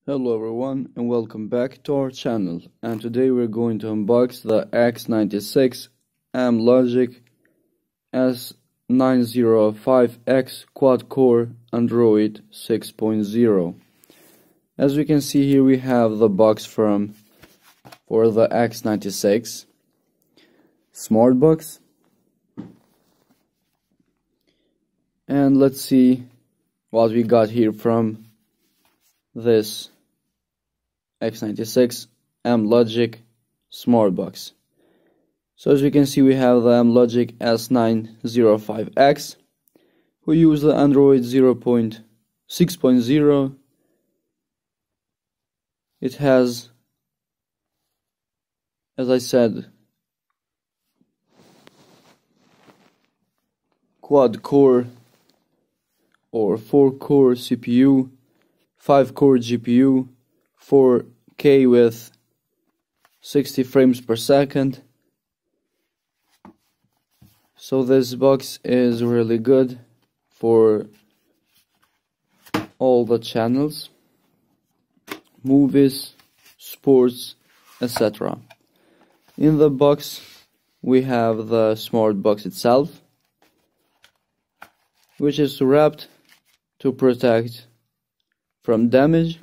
Hello everyone and welcome back to our channel, and today we're going to unbox the X96 Amlogic S905X quad-core Android 6.0. As we can see here, we have the box for the X96 smart box, and let's see what we got here from this X96 Amlogic smart box. So as you can see, we have the Amlogic S905X, who use the Android 6.0. It has, as I said, quad core or 4-core CPU, 5-core GPU, 4K with 60 frames per second. So this box is really good for all the channels, movies, sports, etc. In the box we have the smart box itself, which is wrapped to protect from damage.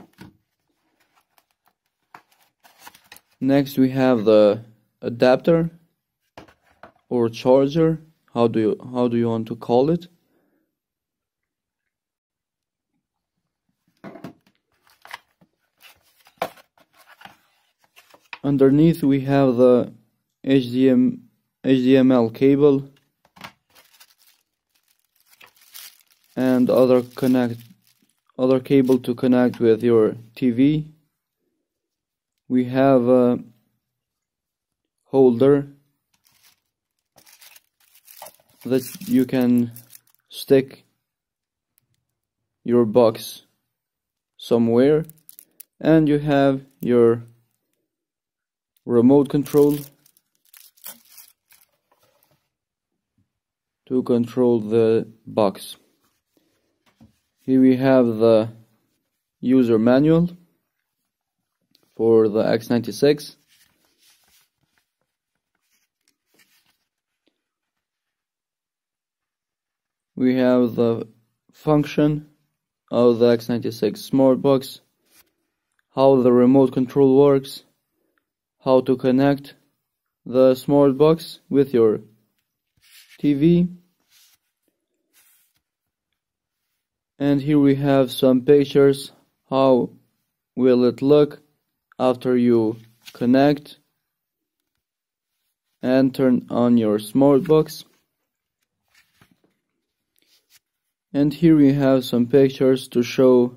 Next we have the adapter or charger, how do you want to call it. Underneath we have the HDMI cable and other cable to connect with your TV. We have a holder that you can stick your box somewhere, and you have your remote control to control the box. Here we have the user manual for the X96. We have the function of the X96 smart box, how the remote control works, how to connect the smart box with your TV. And here we have some pictures, how will it look after you connect and turn on your smart box. And here we have some pictures to show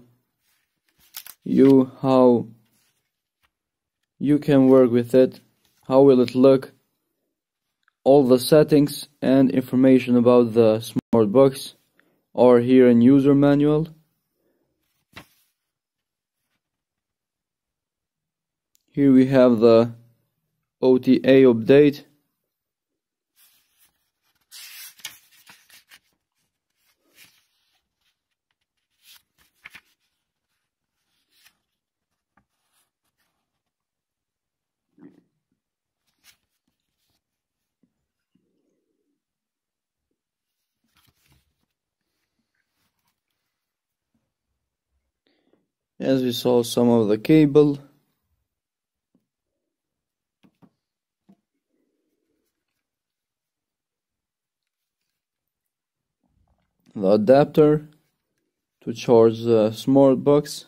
you how you can work with it, how will it look, all the settings and information about the smart box are here in user manual. Here we have the OTA update. As we saw, some of the cable, the adapter to charge the smart box,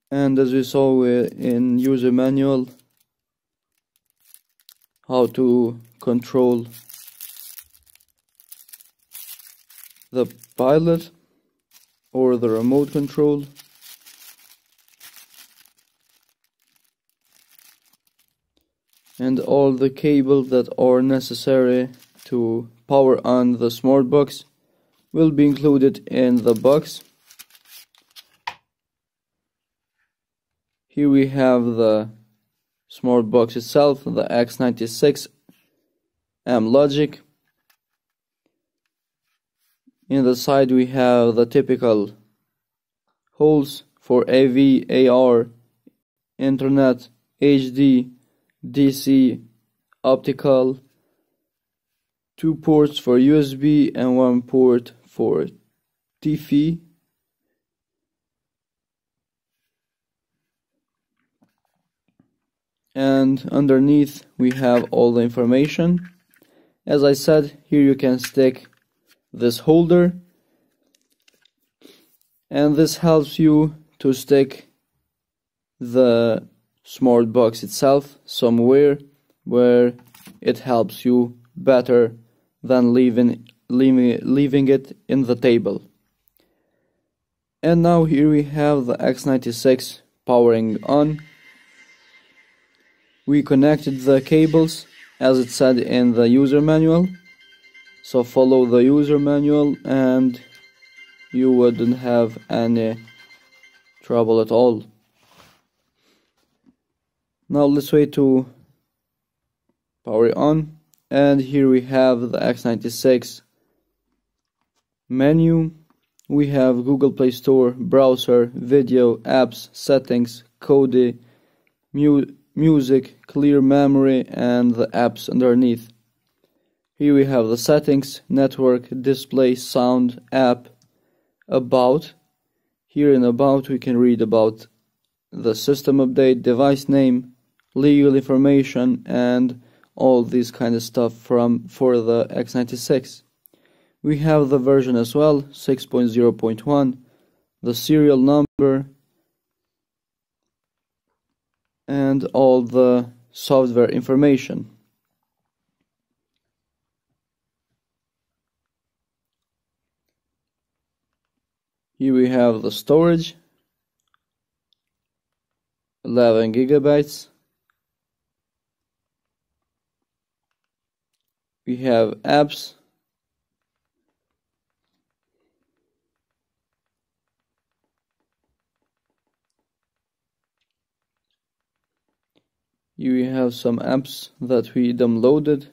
and as we saw in user manual, how to control the pilot or the remote control. And all the cables that are necessary to power on the smart box will be included in the box. Here we have the smart box itself, the X96 Amlogic. In the side we have the typical holes for AV, AR, Internet, HD, DC, optical, 2 ports for USB and 1 port for TiFi. And underneath we have all the information. As I said, here you can stick this holder, and this helps you to stick the smart box itself somewhere where it helps you better than leaving it in the table. And now here we have the X96 powering on. We connected the cables as it said in the user manual, so follow the user manual and you wouldn't have any trouble at all. Now let's wait to power it on, and here we have the X96 menu. We have Google Play Store, browser, video, apps, settings, Kodi, music, clear memory, and the apps underneath. Here we have the settings, network, display, sound, app, about. Here in about we can read about the system update, device name, legal information, and all this kind of stuff for the X96. We have the version as well, 6.0.1, the serial number, and all the software information. Here we have the storage, 11 gigabytes. We have apps. Here we have some apps that we downloaded.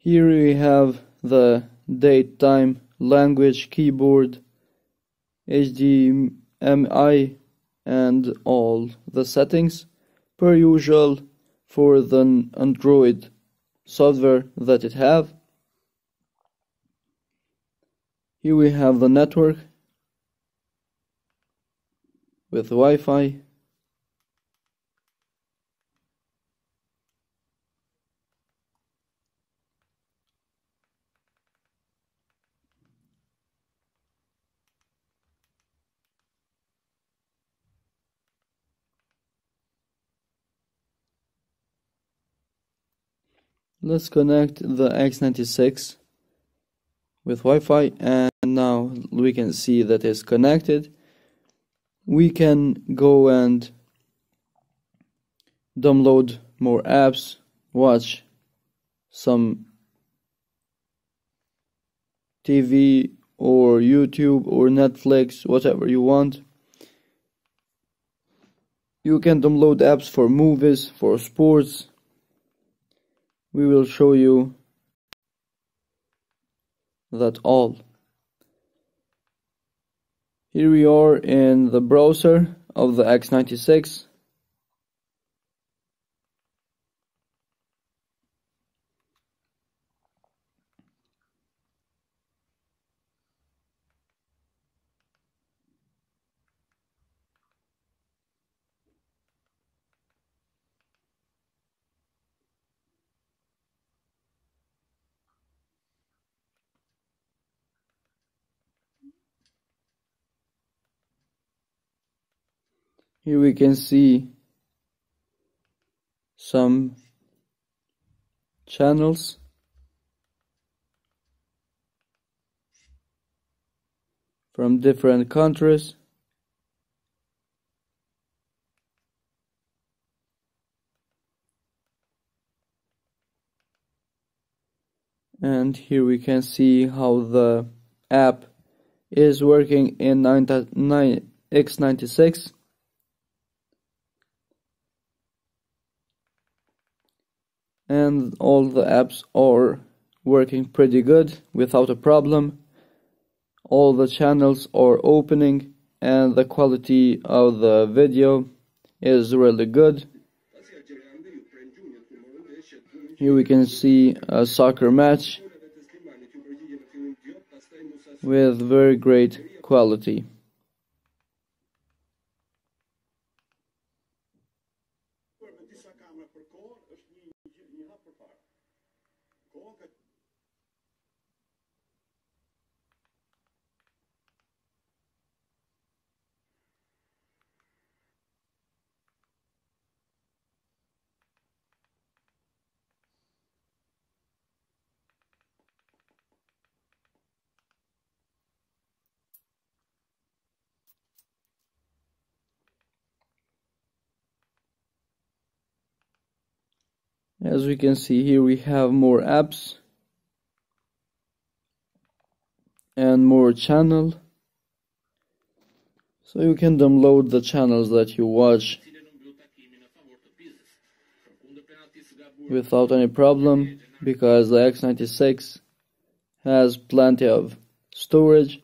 Here we have the date, time, language, keyboard, HDMI, and all the settings per usual for the Android software that it have. Here we have the network with Wi-Fi. Let's connect the X96 with Wi-Fi, and now we can see that it's connected. We can go and download more apps, watch some TV or YouTube or Netflix, whatever you want. You can download apps for movies, for sports. We will show you that all. Here we are in the browser of the X96. Here we can see some channels. From different countries. And And here we can see how the app is working in X96. And all the apps are working pretty good without a problem. All the channels are opening and the quality of the video is really good. Here we can see a soccer match with very great quality. As we can see here, we have more apps and more channel, so you can download the channels that you watch without any problem, because the X96 has plenty of storage.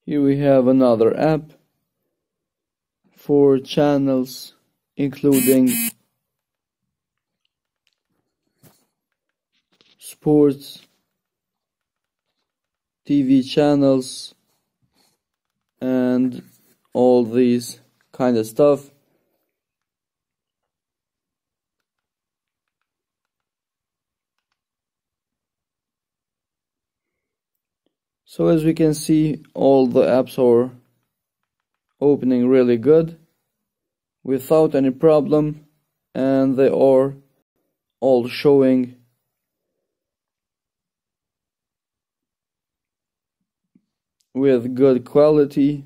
Here we have another app for channels, including sports, TV channels, and all these kind of stuff. So as we can see, all the apps are opening really good without any problem, and they are all showing with good quality.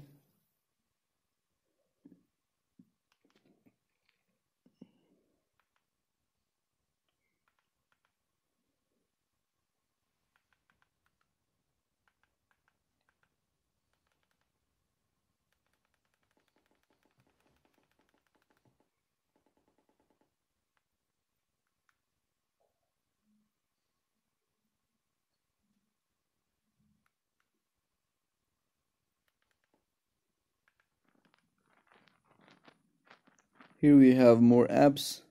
Here we have more apps,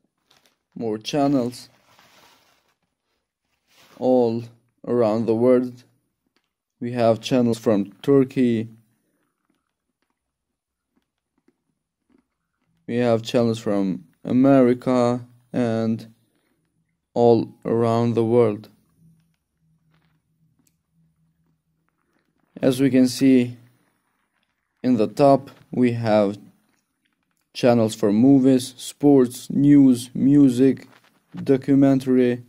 more channels, all around the world. We have channels from Turkey, we have channels from America, and all around the world. As we can see in the top, we have channels for movies, sports, news, music, documentary,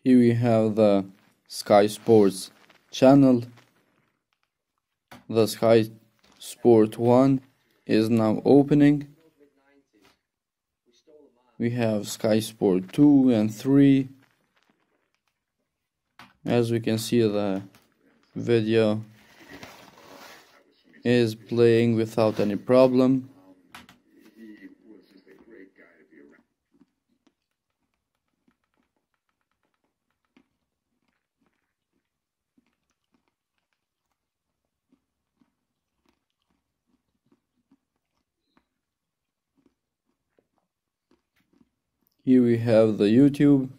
Here we have the Sky Sports channel. The Sky Sport 1 is now opening. We have Sky Sport 2 and 3. As we can see, the video is playing without any problem. Here we have the YouTube.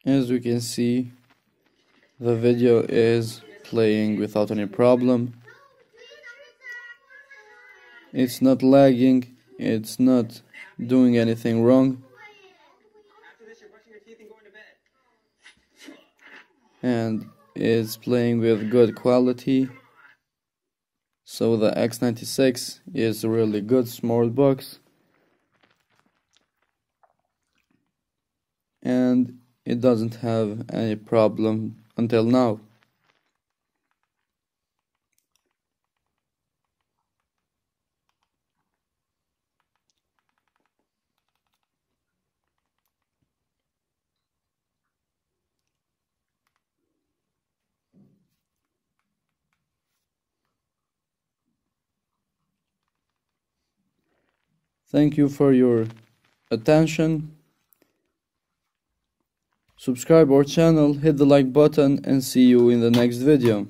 As we can see, the video is playing without any problem. It's not lagging, it's not doing anything wrong. And it's playing with good quality. So the X96 is a really good smart box. And it doesn't have any problem until now. Thank you for your attention. Subscribe our channel, hit the like button, and see you in the next video.